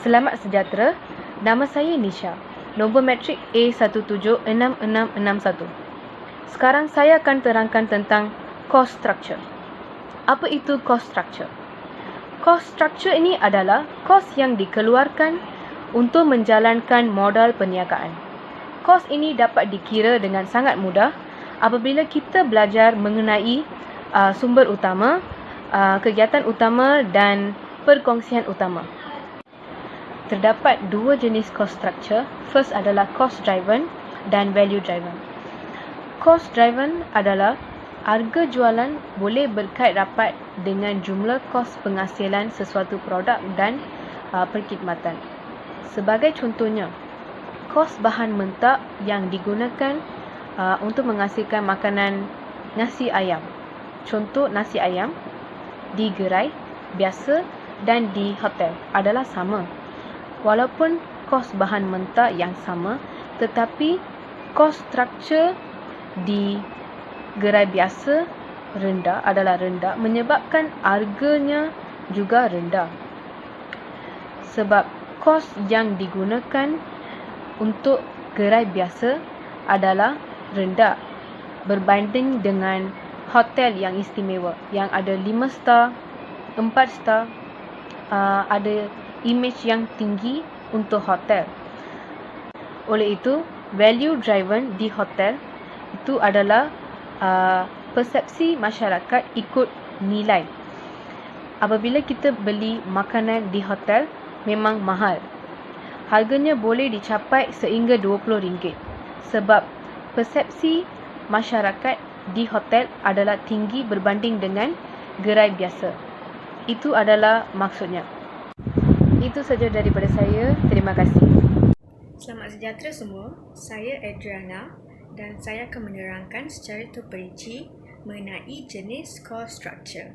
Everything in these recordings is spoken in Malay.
Selamat sejahtera, nama saya Nisha, nombor matrik A176661. Sekarang saya akan terangkan tentang cost structure. Apa itu cost structure? Cost structure ini adalah kos yang dikeluarkan untuk menjalankan modal perniagaan. Kos ini dapat dikira dengan sangat mudah apabila kita belajar mengenai sumber utama, kegiatan utama dan perkongsian utama. Terdapat dua jenis cost structure. First adalah cost driven dan value driven. Cost driven adalah harga jualan boleh berkait rapat dengan jumlah kos penghasilan sesuatu produk dan perkhidmatan. Sebagai contohnya, kos bahan mentah yang digunakan untuk menghasilkan makanan nasi ayam. Contoh nasi ayam di gerai biasa dan di hotel adalah sama. Walaupun kos bahan mentah yang sama, tetapi kos struktur di gerai biasa adalah rendah menyebabkan harganya juga rendah. Sebab kos yang digunakan untuk gerai biasa adalah rendah berbanding dengan hotel yang istimewa yang ada 5 star, 4 star, ada image yang tinggi untuk hotel. Oleh itu, value driven di hotel itu adalah persepsi masyarakat ikut nilai. Apabila kita beli makanan di hotel, memang mahal. Harganya boleh dicapai sehingga RM20 sebab persepsi masyarakat di hotel adalah tinggi berbanding dengan gerai biasa. Itu adalah maksudnya. Itu saja daripada saya. Terima kasih. Selamat sejahtera semua. Saya Adriana dan saya akan menerangkan secara terperinci mengenai jenis cost structure.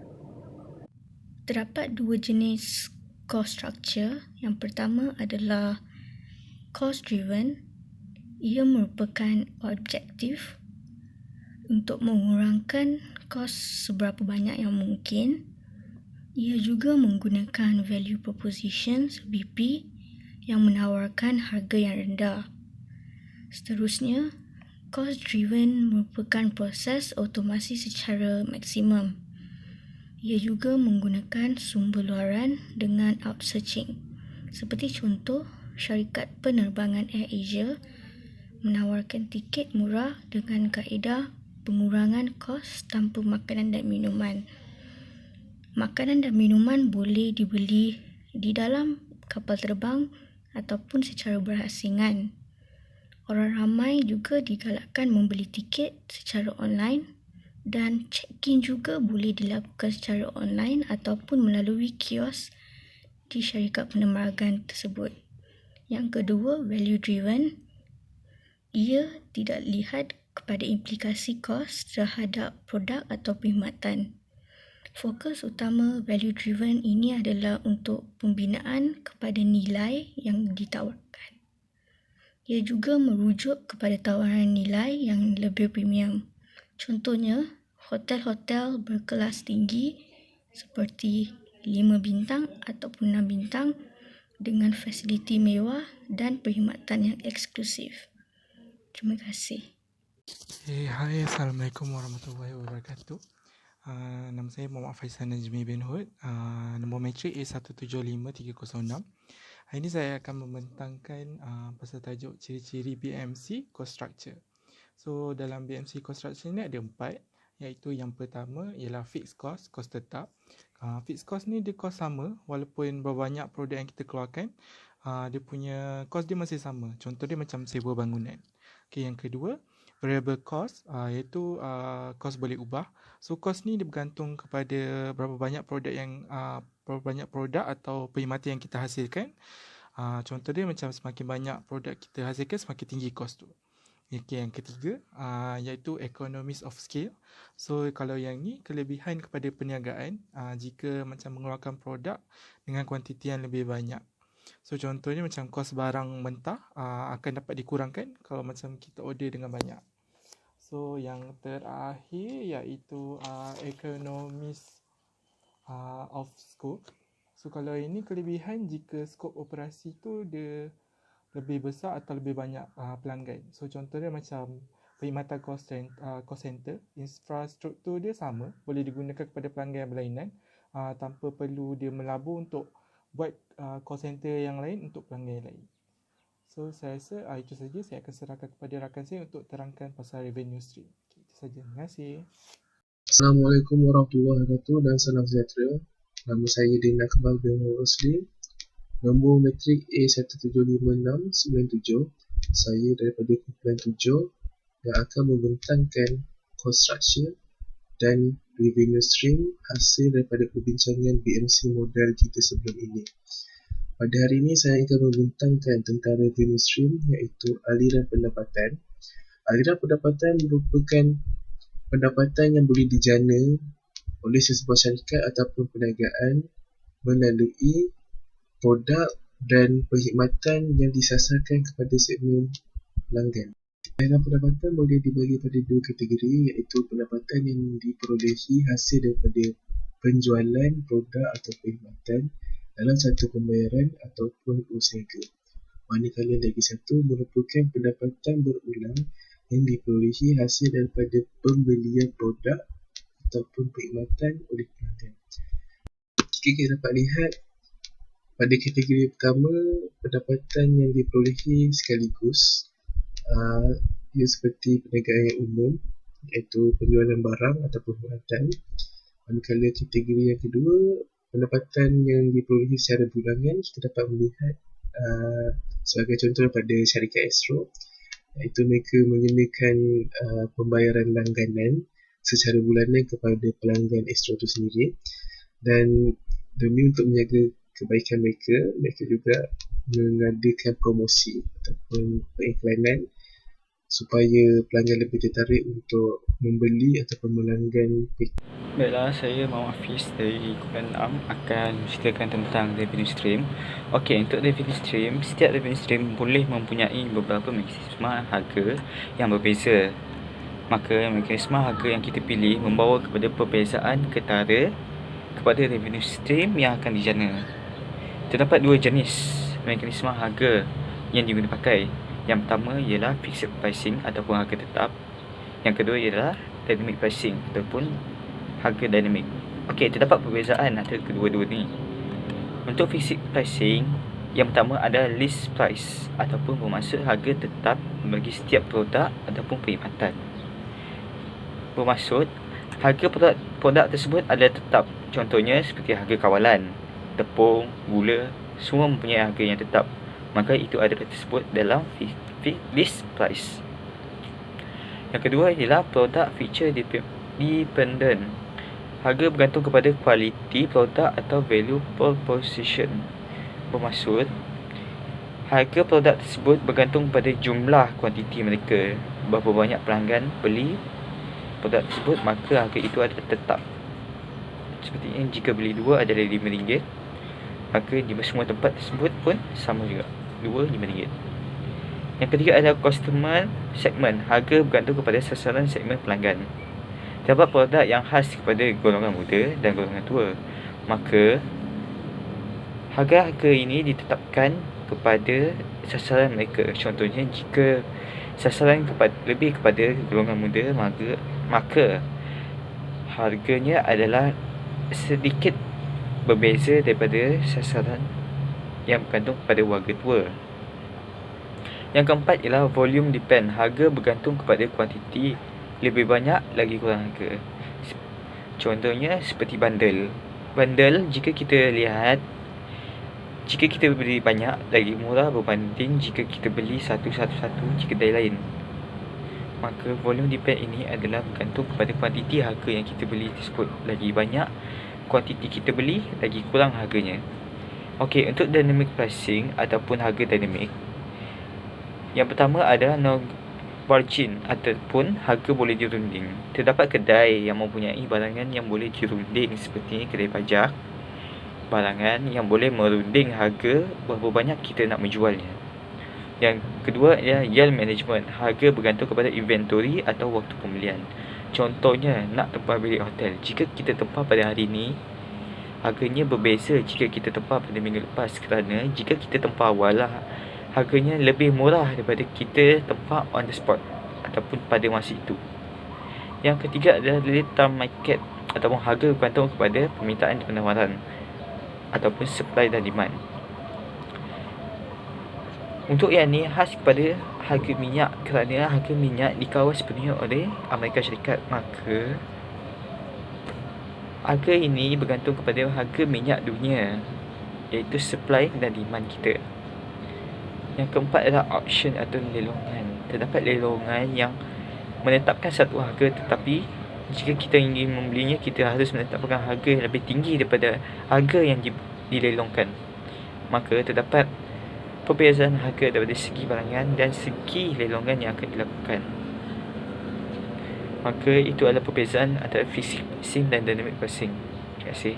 Terdapat dua jenis cost structure. Yang pertama adalah cost driven. Ia merupakan objektif untuk mengurangkan kos seberapa banyak yang mungkin. Ia juga menggunakan value proposition (VP) yang menawarkan harga yang rendah. Seterusnya, cost driven merupakan proses otomasi secara maksimum. Ia juga menggunakan sumber luaran dengan outsourcing. Seperti contoh, syarikat penerbangan AirAsia menawarkan tiket murah dengan kaedah pengurangan kos tanpa makanan dan minuman. Makanan dan minuman boleh dibeli di dalam kapal terbang ataupun secara berasingan. Orang ramai juga digalakkan membeli tiket secara online dan check-in juga boleh dilakukan secara online ataupun melalui kios di syarikat penerbangan tersebut. Yang kedua, value driven. Ia tidak lihat kepada implikasi kos terhadap produk atau perkhidmatan. Fokus utama value driven ini adalah untuk pembinaan kepada nilai yang ditawarkan. Ia juga merujuk kepada tawaran nilai yang lebih premium. Contohnya, hotel-hotel berkelas tinggi seperti 5 bintang ataupun 6 bintang dengan fasiliti mewah dan perkhidmatan yang eksklusif. Terima kasih. Hai, Assalamualaikum warahmatullahi wabarakatuh. Nama saya Muhammad Faisal Najmi bin Hud, nombor matrik A175306. Hari ini saya akan membentangkan pasal tajuk ciri-ciri BMC cost structure. So dalam BMC cost structure ni ada 4, iaitu yang pertama ialah fixed cost, kos tetap. Fixed cost ni dia kos sama walaupun berbanyak produk yang kita keluarkan, dia punya kos dia masih sama. Contoh dia macam sewa bangunan. Yang kedua, variable cost, iaitu kos boleh ubah. So kos ni dia bergantung kepada berapa banyak produk atau perkhidmatan yang kita hasilkan. Contoh dia macam semakin banyak produk kita hasilkan, semakin tinggi kos tu. Yang ketiga, iaitu economies of scale. So kalau yang ni kelebihan kepada perniagaan jika macam mengeluarkan produk dengan kuantiti yang lebih banyak. So contohnya macam kos barang mentah akan dapat dikurangkan kalau macam kita order dengan banyak. So yang terakhir iaitu economies of scope. So kalau ini kelebihan jika skop operasi tu dia lebih besar atau lebih banyak pelanggan. So contohnya macam perkhidmatan call center, infrastruktur dia sama, boleh digunakan kepada pelanggan berlainan tanpa perlu dia melabur untuk buat call center yang lain untuk pelanggan yang lain. So saya rasa itu saja, saya akan serahkan kepada rakan saya untuk terangkan pasal revenue stream. Okay, itu saja. Terima kasih. Assalamualaikum warahmatullahi wabarakatuh dan salam sejahtera. Nama saya Dina Akmal bin Rosli. Nombor matrik A1759697. Saya daripada kumpulan 7 yang akan membentangkan cost structure dan revenue stream hasil daripada perbincangan BMC model kita sebelum ini. Pada hari ini saya akan membentangkan tentang revenue stream iaitu aliran pendapatan. Aliran pendapatan merupakan pendapatan yang boleh dijana oleh sesebuah syarikat ataupun perniagaan melalui produk dan perkhidmatan yang disasarkan kepada segmen pelanggan. Aliran pendapatan boleh dibagi pada dua kategori iaitu pendapatan yang diperolehi hasil daripada penjualan produk atau perkhidmatan dalam satu pembayaran ataupun usaha. Manakala lagi satu merupakan pendapatan berulang yang diperolehi hasil daripada pembelian produk ataupun perkhidmatan oleh pelanggan. Jika kita dapat lihat pada kategori pertama, pendapatan yang diperolehi sekaligus ia seperti perniagaan yang umum iaitu penjualan barang ataupun perkhidmatan. Manakala kategori yang kedua, pendapatan yang diperolehi secara bulangan, kita dapat melihat sebagai contoh daripada syarikat Astro iaitu mereka mengenakan pembayaran langganan secara bulanan kepada pelanggan Astro itu sendiri, dan demi untuk menjaga kebaikan mereka juga mengadakan promosi ataupun pengiklanan supaya pelanggan lebih tertarik untuk membeli ataupun melanggan. Baiklah, saya Muhammad Hafiz dari kumpulan 6 akan menceritakan tentang revenue stream. Okey, untuk revenue stream, setiap revenue stream boleh mempunyai beberapa mekanisme harga yang berbeza. Maka mekanisme harga yang kita pilih membawa kepada perbezaan ketara kepada revenue stream yang akan dijana. Terdapat dua jenis mekanisme harga yang digunakan pakai. Yang pertama ialah fixed pricing ataupun harga tetap. Yang kedua ialah dynamic pricing ataupun harga dinamik. Okey, terdapat perbezaan antara kedua-dua ni. Untuk fixed pricing, yang pertama ada list price ataupun bermaksud harga tetap bagi setiap produk ataupun perkhidmatan. Bermaksud harga produk tersebut adalah tetap. Contohnya seperti harga kawalan, tepung, gula, semua mempunyai harga yang tetap. Maka itu adalah tersebut dalam list price. Yang kedua ialah produk feature dependent. Harga bergantung kepada kualiti produk atau value proposition. Bermaksud harga produk tersebut bergantung pada jumlah kuantiti mereka. Berapa banyak pelanggan beli produk tersebut, maka harga itu adalah tetap. Sepertinya jika beli 2 adalah RM5, maka di semua tempat tersebut pun sama juga, 2 RM5. Yang ketiga adalah customer segment. Harga bergantung kepada sasaran segmen pelanggan. Terdapat produk yang khas kepada golongan muda dan golongan tua, maka harga-harga ini ditetapkan kepada sasaran mereka. Contohnya jika sasaran lebih kepada golongan muda, maka harganya adalah sedikit berbeza daripada sasaran yang bergantung kepada warga tua. Yang keempat ialah volume depend. Harga bergantung kepada kuantiti, lebih banyak lagi kurang harga. Contohnya seperti bundle. Bundle jika kita lihat, jika kita beli banyak lagi murah berbanding jika kita beli satu-satu di kedai lain. Maka volume depend ini adalah bergantung kepada kuantiti harga yang kita beli tersebut. Lagi banyak kuantiti kita beli, lagi kurang harganya. Okey, untuk dynamic pricing ataupun harga dinamik, yang pertama adalah no margin ataupun harga boleh dirunding. Terdapat kedai yang mempunyai barangan yang boleh dirunding seperti kedai pajak, barangan yang boleh merunding harga berapa banyak kita nak menjualnya. Yang kedua ialah yield management. Harga bergantung kepada inventory atau waktu pembelian. Contohnya nak tempah bilik hotel. Jika kita tempah pada hari ini, harganya berbeza jika kita tempah pada minggu lepas, kerana jika kita tempah awal lah, harganya lebih murah daripada kita tempah on the spot ataupun pada masa itu. Yang ketiga adalah lead time market ataupun harga bergantung kepada permintaan dan penawaran ataupun supply dan demand. Untuk yang ni khas kepada harga minyak, kerana harga minyak dikawal sepenuhnya oleh Amerika Syarikat, maka harga ini bergantung kepada harga minyak dunia, iaitu supply dan demand kita. Yang keempat adalah auction atau lelongan. Terdapat lelongan yang menetapkan satu harga, tetapi jika kita ingin membelinya, kita harus menetapkan harga yang lebih tinggi daripada harga yang dilelongkan. Maka terdapat perbezaan harga daripada segi barangan dan segi lelongan yang akan dilakukan. Maka itu adalah perbezaan antara fixed pricing dan dynamic pricing. Terima kasih.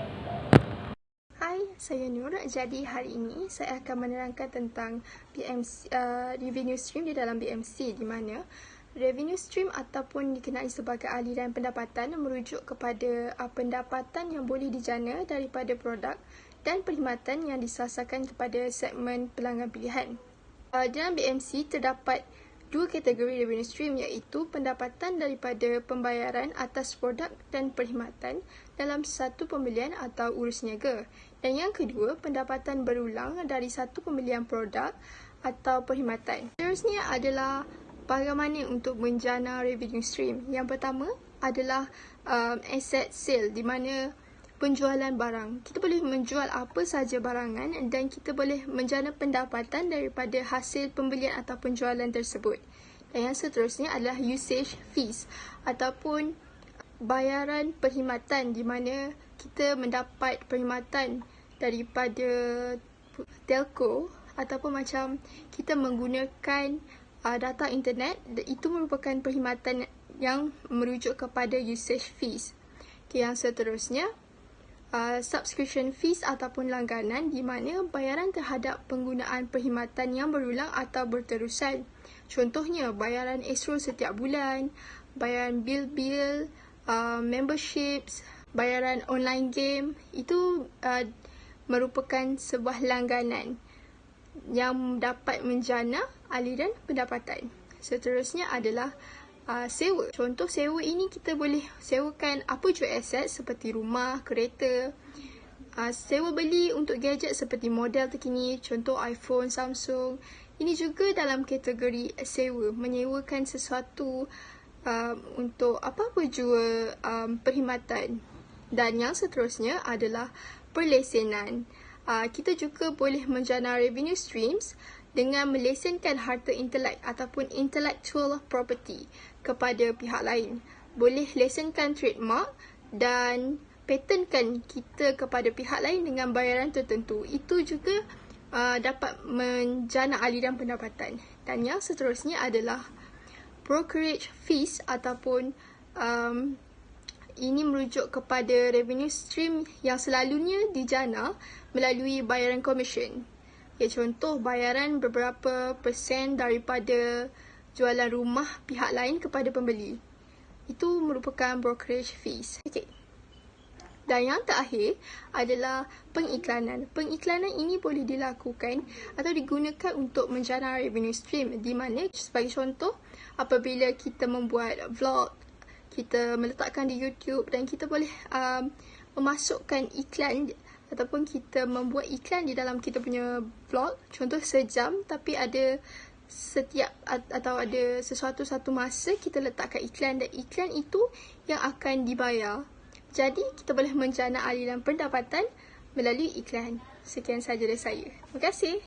Hai, saya Nur. Jadi hari ini saya akan menerangkan tentang BMC, revenue stream di dalam BMC, di mana revenue stream ataupun dikenali sebagai aliran pendapatan merujuk kepada pendapatan yang boleh dijana daripada produk dan perkhidmatan yang disasarkan kepada segmen pelanggan pilihan. Dalam BMC terdapat dua kategori revenue stream, iaitu pendapatan daripada pembayaran atas produk dan perkhidmatan dalam satu pembelian atau urus niaga. Dan yang kedua, pendapatan berulang dari satu pembelian produk atau perkhidmatan. Seterusnya adalah bagaimana untuk menjana revenue stream. Yang pertama adalah asset sale, di mana penjualan barang. Kita boleh menjual apa sahaja barangan dan kita boleh menjana pendapatan daripada hasil pembelian atau penjualan tersebut. Dan yang seterusnya adalah usage fees ataupun bayaran perkhidmatan, di mana kita mendapat perkhidmatan daripada telco ataupun macam kita menggunakan data internet. Itu merupakan perkhidmatan yang merujuk kepada usage fees. Yang seterusnya subscription fees ataupun langganan, di mana bayaran terhadap penggunaan perkhidmatan yang berulang atau berterusan. Contohnya bayaran escrow setiap bulan, bayaran bil-bil, memberships, bayaran online game. Itu merupakan sebuah langganan yang dapat menjana aliran pendapatan. Seterusnya adalah sewa. Contoh sewa ini kita boleh sewakan apa jua aset seperti rumah, kereta. Sewa beli untuk gadget seperti model terkini, contoh iPhone, Samsung. Ini juga dalam kategori sewa, menyewakan sesuatu untuk apa-apa jua perkhidmatan. Dan yang seterusnya adalah perlesenan. Kita juga boleh menjana revenue streams dengan melesenkan harta intelek ataupun intellectual property kepada pihak lain. Boleh lesenkan trademark dan patentkan kita kepada pihak lain dengan bayaran tertentu. Itu juga dapat menjana aliran pendapatan. Dan yang seterusnya adalah brokerage fees ataupun ini merujuk kepada revenue stream yang selalunya dijana melalui bayaran komisen. Contoh bayaran beberapa persen daripada jualan rumah pihak lain kepada pembeli. Itu merupakan brokerage fees. Okay. Dan yang terakhir adalah pengiklanan. Pengiklanan ini boleh dilakukan atau digunakan untuk menjana revenue stream, di mana sebagai contoh apabila kita membuat vlog, kita meletakkan di YouTube dan kita boleh memasukkan iklan ataupun kita membuat iklan di dalam kita punya vlog, contoh sejam, tapi ada setiap atau ada satu masa kita letakkan iklan, dan iklan itu yang akan dibayar. Jadi kita boleh menjana aliran pendapatan melalui iklan. Sekian sahaja dari saya. Terima kasih.